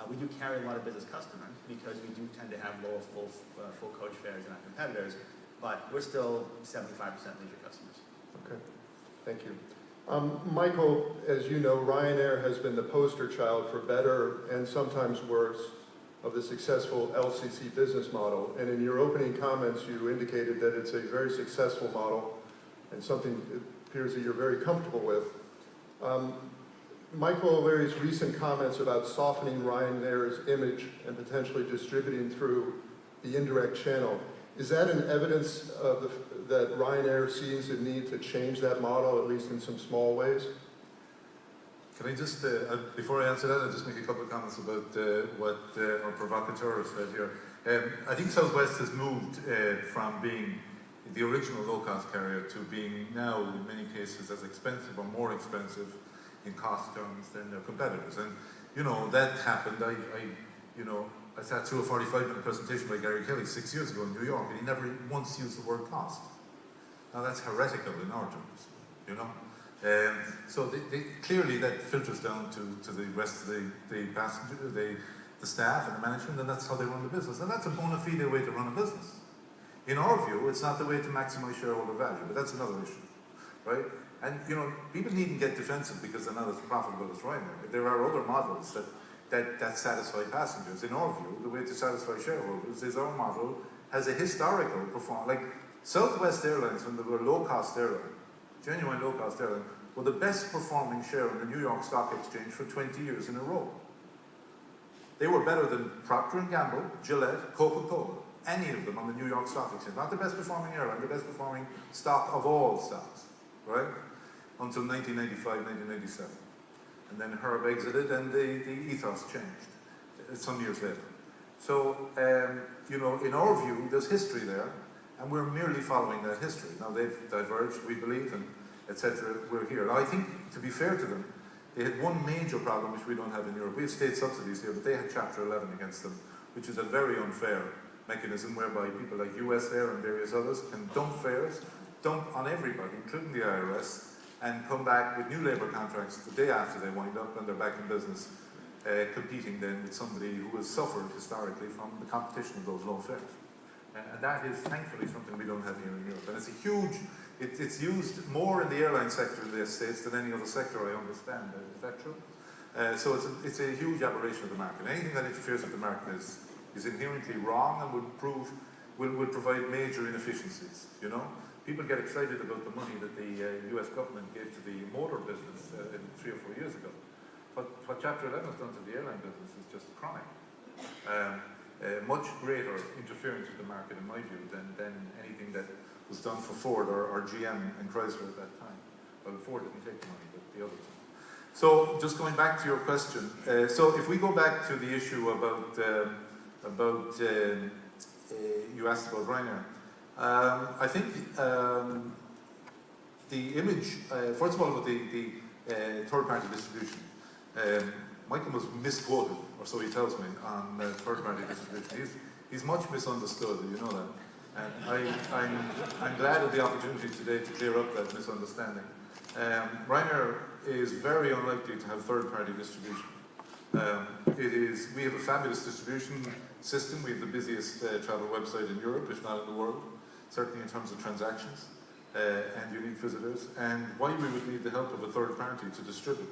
We do carry a lot of business customers because we do tend to have lower full coach fares than our competitors, but we're still 75% leisure customers. Okay, thank you. Michael, as you know, Ryanair has been the poster child for better and sometimes worse of the successful LCC business model. And in your opening comments, you indicated that it's a very successful model and something it appears that you're very comfortable with. Michael O'Leary's recent comments about softening Ryanair's image and potentially distributing through the indirect channel, is that an evidence of that Ryanair sees a need to change that model, at least in some small ways? Can I just, before I answer that, I'll just make a couple of comments about what our provocateur said here. I think Southwest has moved from being the original low-cost carrier to being now, in many cases, as expensive or more expensive in cost terms than their competitors. And, you know, that happened. I sat through a 45-minute presentation by Gary Kelly 6 years ago in New York, and he never once used the word cost. Now that's heretical in our terms, you know. So clearly that filters down to the rest of the passenger, the staff and the management, and that's how they run the business. And that's a bona fide way to run a business. In our view, it's not the way to maximize shareholder value, but that's another issue, right? And you know, people needn't get defensive because they're not as profitable as Ryanair. There are other models that satisfy passengers. In our view, the way to satisfy shareholders is our model has a historical performance. Like Southwest Airlines, when they were a low-cost airline, genuine low-cost airline, were the best performing share on the New York Stock Exchange for 20 years in a row. They were better than Procter & Gamble, Gillette, Coca-Cola, any of them on the New York Stock Exchange. Not the best performing airline, the best performing stock of all stocks, right? Until 1995, 1997. And then Herb exited and the ethos changed some years later. So, you know, in our view, there's history there, and we're merely following that history. Now they've diverged, we believe, and etc. We're here. Now I think, to be fair to them, they had one major problem which we don't have in Europe. We have state subsidies here, but they had Chapter 11 against them, which is a very unfair mechanism whereby people like US Air and various others can dump fares, dump on everybody, including the IRS, and come back with new labour contracts the day after they wind up and they're back in business, competing then with somebody who has suffered historically from the competition of those low fares. And that is thankfully something we don't have here in Europe. And it's a huge, it's used more in the airline sector in the States than any other sector, I understand. Is that true? So it's a huge aberration of the market. Anything that interferes with the market is inherently wrong and will provide major inefficiencies, you know? People get excited about the money that the US government gave to the motor business 3 or 4 years ago. But what Chapter 11 has done to the airline business is just chronic. Much greater interference with the market, in my view, than anything that was done for Ford or GM and Chrysler at that time. Well, Ford didn't take the money, but the others. So, just going back to your question. So, if we go back to the issue about you asked about Ryanair. I think the image, first of all, about the third-party distribution. Michael was misquoted, or so he tells me, on third-party distribution. He's much misunderstood, you know that. And I'm glad of the opportunity today to clear up that misunderstanding. Ryanair is very unlikely to have third-party distribution. We have a fabulous distribution system. We have the busiest travel website in Europe, if not in the world, certainly in terms of transactions and unique visitors. And why we would need the help of a third party to distribute,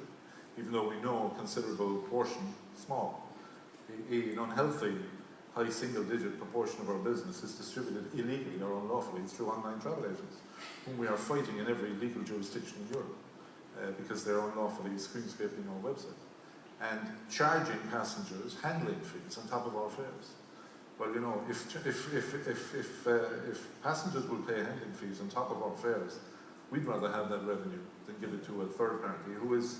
even though we know a considerable portion, small, an unhealthy, high single-digit proportion of our business is distributed illegally or unlawfully through online travel agents, whom we are fighting in every legal jurisdiction in Europe because they're unlawfully screen scraping our website and charging passengers handling fees on top of our fares. Well, you know, if passengers will pay handling fees on top of our fares, we'd rather have that revenue than give it to a third party who is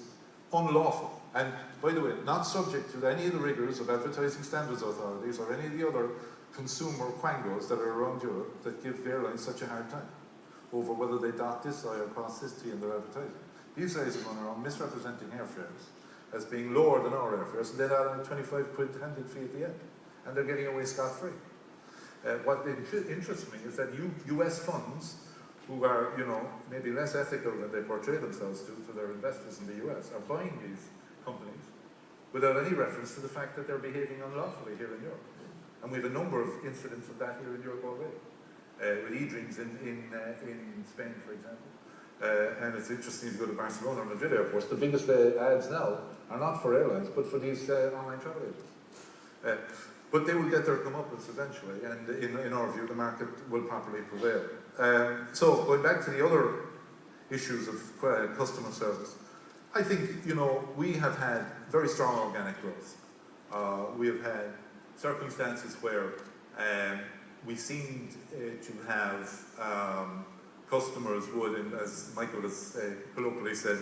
unlawful. And by the way, not subject to any of the rigors of advertising standards authorities or any of the other consumer quangos that are around Europe that give airlines such a hard time over whether they dot this I or cross this T in their advertising. These guys are going around misrepresenting airfares as being lower than our airfares, and then add on a 25 quid handling fee at the end. And they're getting away scot-free. What interests me is that US funds, who are, you know, maybe less ethical than they portray themselves to their investors in the US, are buying these companies without any reference to the fact that they're behaving unlawfully here in Europe. And we have a number of incidents of that here in Europe already, with e-drinks in Spain, for example. And it's interesting to go to Barcelona or Madrid airports. The biggest ads now are not for airlines, but for these online travel agents. But they will get their comeuppance eventually, and in our view, the market will properly prevail. So going back to the other issues of customer service, I think, you know, we have had very strong organic growth. We have had circumstances where we seemed to have customers would, and as Michael has colloquially said,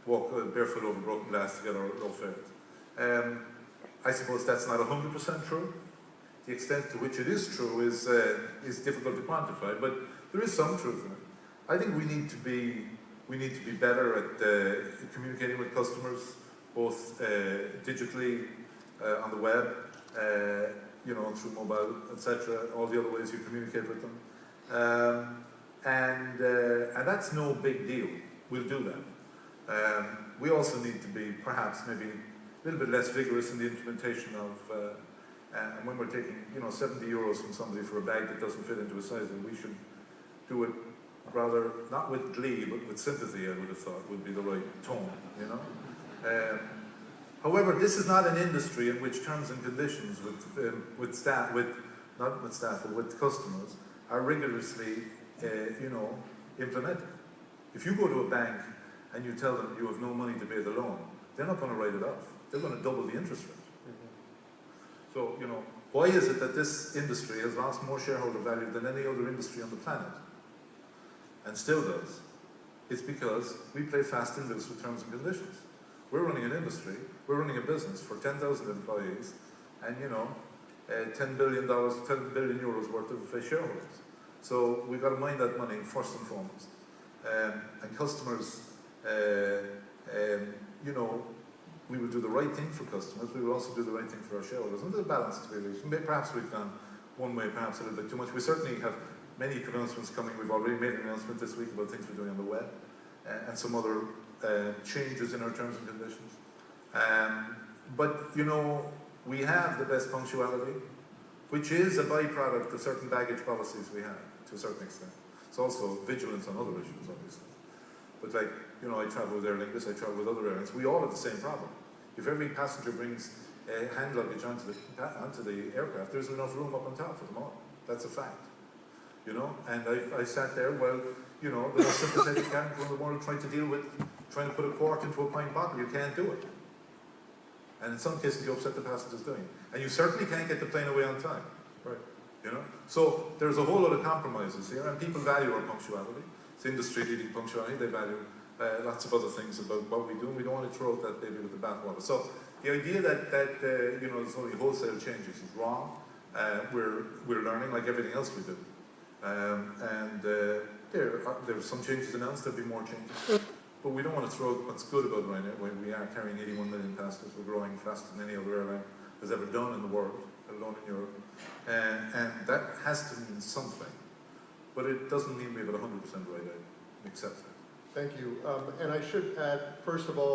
walk barefoot over broken glass to get our low fares. I suppose that's not 100% true. The extent to which it is true is difficult to quantify, but there is some truth in it. I think we need to be better at communicating with customers, both digitally, on the web, you know, through mobile, etc. All the other ways you communicate with them, and that's no big deal. We'll do that. We also need to be perhaps maybe a little bit less vigorous in the implementation of, and when we're taking, you know, 70 euros from somebody for a bag that doesn't fit into a size, then we should do it rather, not with glee, but with sympathy, I would have thought would be the right tone, you know. However, this is not an industry in which terms and conditions with staff, not with staff, but with customers, are rigorously, you know, implemented. If you go to a bank and you tell them you have no money to pay the loan, they're not going to write it off. They're going to double the interest rate. So, you know, why is it that this industry has lost more shareholder value than any other industry on the planet? And still does. It's because we play fast and loose with terms and conditions. We're running an industry, we're running a business for 10,000 employees, and, you know, $10 billion euros worth of shareholders. So we've got to mind that money first and foremost. And customers, you know, we will do the right thing for customers, we will also do the right thing for our shareholders. And there's a balance to be reached. Perhaps we've gone one way, perhaps a little bit too much. We certainly have many announcements coming. We've already made an announcement this week about things we're doing on the web, and some other changes in our terms and conditions. But, you know, we have the best punctuality, which is a byproduct of certain baggage policies we have, to a certain extent. It's also vigilance on other issues, obviously. But, like, you know, I travel with Aer Lingus, I travel with other airlines. We all have the same problem. If every passenger brings hand luggage onto the aircraft, there's enough room up on top for them all. That's a fact. You know, and I sat there while, you know, the most sympathetic captain in the world trying to put a quart into a pint bottle. You can't do it. And in some cases, you upset the passengers doing it. And you certainly can't get the plane away on time. Right. You know? So there's a whole lot of compromises here, and people value our punctuality. It's industry-leading punctuality. They value lots of other things about what we do, and we don't want to throw out that baby with the bathwater. So the idea that you know, there's only wholesale changes is wrong. We're learning like everything else we do. There's some changes announced, there'll be more changes. But we don't want to throw out what's good about Ryanair when we are carrying 81 million passengers. We're growing faster than any other airline has ever done in the world, let alone in Europe. And that has to mean something. But it doesn't mean we have it 100% right. I accept that. Thank you. And I should add, first of all,